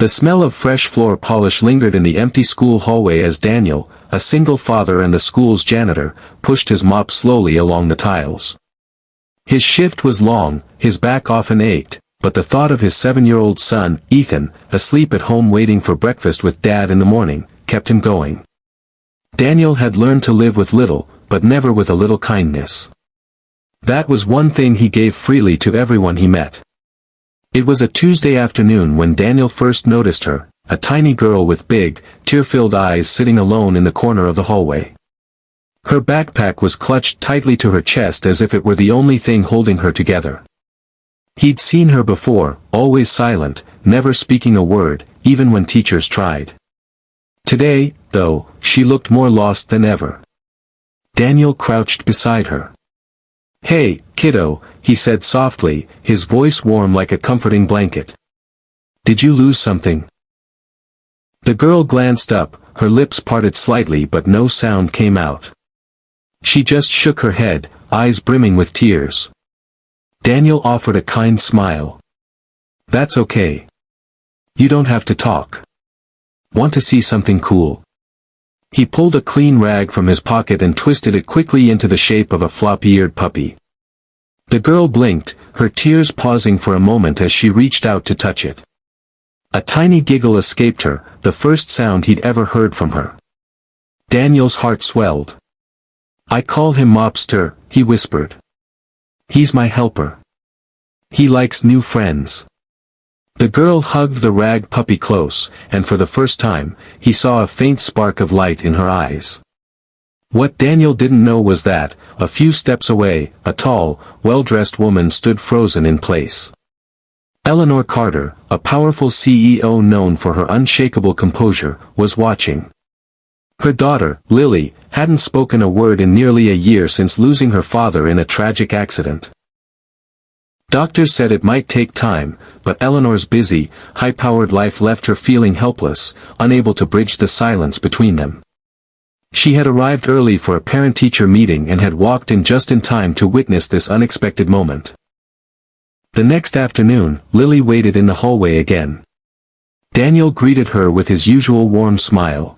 The smell of fresh floor polish lingered in the empty school hallway as Daniel, a single father and the school's janitor, pushed his mop slowly along the tiles. His shift was long, his back often ached, but the thought of his 7-year-old son, Ethan, asleep at home waiting for breakfast with Dad in the morning, kept him going. Daniel had learned to live with little, but never with a little kindness. That was one thing he gave freely to everyone he met. It was a Tuesday afternoon when Daniel first noticed her, a tiny girl with big, tear-filled eyes sitting alone in the corner of the hallway. Her backpack was clutched tightly to her chest as if it were the only thing holding her together. He'd seen her before, always silent, never speaking a word, even when teachers tried. Today, though, she looked more lost than ever. Daniel crouched beside her. "Hey, kiddo," he said softly, his voice warm like a comforting blanket. "Did you lose something?" The girl glanced up, her lips parted slightly but no sound came out. She just shook her head, eyes brimming with tears. Daniel offered a kind smile. "That's okay. You don't have to talk. Want to see something cool?" He pulled a clean rag from his pocket and twisted it quickly into the shape of a floppy-eared puppy. The girl blinked, her tears pausing for a moment as she reached out to touch it. A tiny giggle escaped her, the first sound he'd ever heard from her. Daniel's heart swelled. "I call him Mobster," he whispered. "He's my helper. He likes new friends." The girl hugged the rag puppy close, and for the first time, he saw a faint spark of light in her eyes. What Daniel didn't know was that, a few steps away, a tall, well-dressed woman stood frozen in place. Eleanor Carter, a powerful CEO known for her unshakable composure, was watching. Her daughter, Lily, hadn't spoken a word in nearly a year since losing her father in a tragic accident. Doctors said it might take time, but Eleanor's busy, high-powered life left her feeling helpless, unable to bridge the silence between them. She had arrived early for a parent-teacher meeting and had walked in just in time to witness this unexpected moment. The next afternoon, Lily waited in the hallway again. Daniel greeted her with his usual warm smile.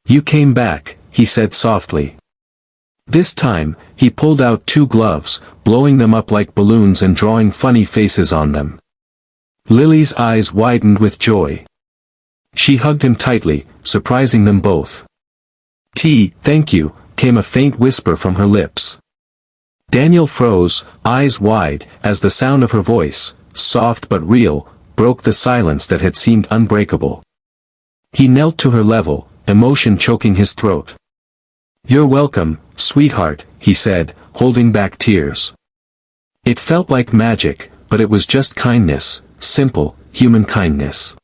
"You came back," he said softly. This time, he pulled out 2 gloves, blowing them up like balloons and drawing funny faces on them. Lily's eyes widened with joy. She hugged him tightly, surprising them both. Thank you," came a faint whisper from her lips. Daniel froze, eyes wide, as the sound of her voice, soft but real, broke the silence that had seemed unbreakable. He knelt to her level, emotion choking his throat. "You're welcome, sweetheart," he said, holding back tears. It felt like magic, but it was just kindness, simple, human kindness.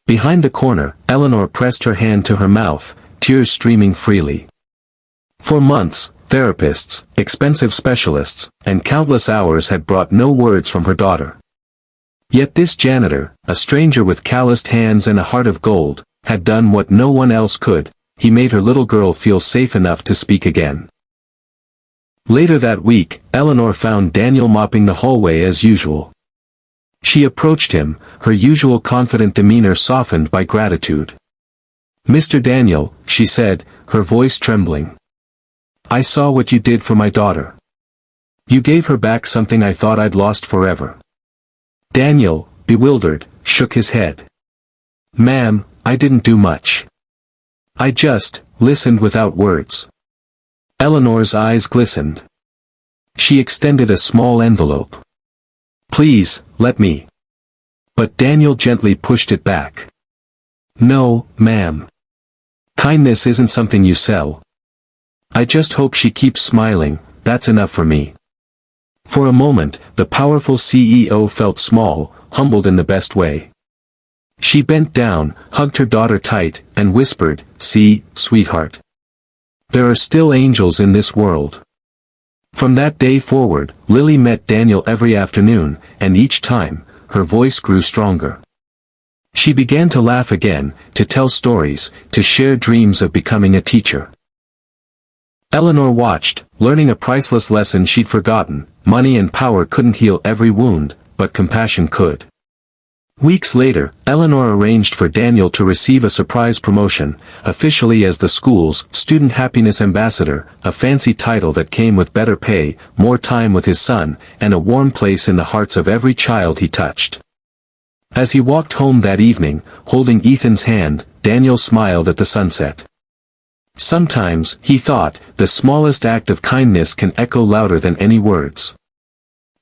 Behind the corner, Eleanor pressed her hand to her mouth, tears streaming freely. For months, therapists, expensive specialists, and countless hours had brought no words from her daughter. Yet this janitor, a stranger with calloused hands and a heart of gold, had done what no one else could. He made her little girl feel safe enough to speak again. Later that week, Eleanor found Daniel mopping the hallway as usual. She approached him, her usual confident demeanor softened by gratitude. "Mr. Daniel," she said, her voice trembling. "I saw what you did for my daughter. You gave her back something I thought I'd lost forever." Daniel, bewildered, shook his head. "Ma'am, I didn't do much. I just listened without words." Eleanor's eyes glistened. She extended a small envelope. "Please, let me." But Daniel gently pushed it back. "No, ma'am. Kindness isn't something you sell. I just hope she keeps smiling, that's enough for me." For a moment, the powerful CEO felt small, humbled in the best way. She bent down, hugged her daughter tight, and whispered, "See, sweetheart. There are still angels in this world." From that day forward, Lily met Daniel every afternoon, and each time, her voice grew stronger. She began to laugh again, to tell stories, to share dreams of becoming a teacher. Eleanor watched, learning a priceless lesson she'd forgotten: money and power couldn't heal every wound, but compassion could. Weeks later, Eleanor arranged for Daniel to receive a surprise promotion, officially as the school's Student Happiness Ambassador, a fancy title that came with better pay, more time with his son, and a warm place in the hearts of every child he touched. As he walked home that evening, holding Ethan's hand, Daniel smiled at the sunset. Sometimes, he thought, the smallest act of kindness can echo louder than any words.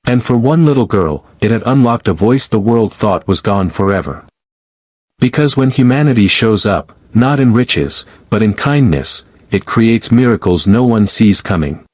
And for one little girl, it had unlocked a voice the world thought was gone forever. Because when humanity shows up, not in riches, but in kindness, it creates miracles no one sees coming.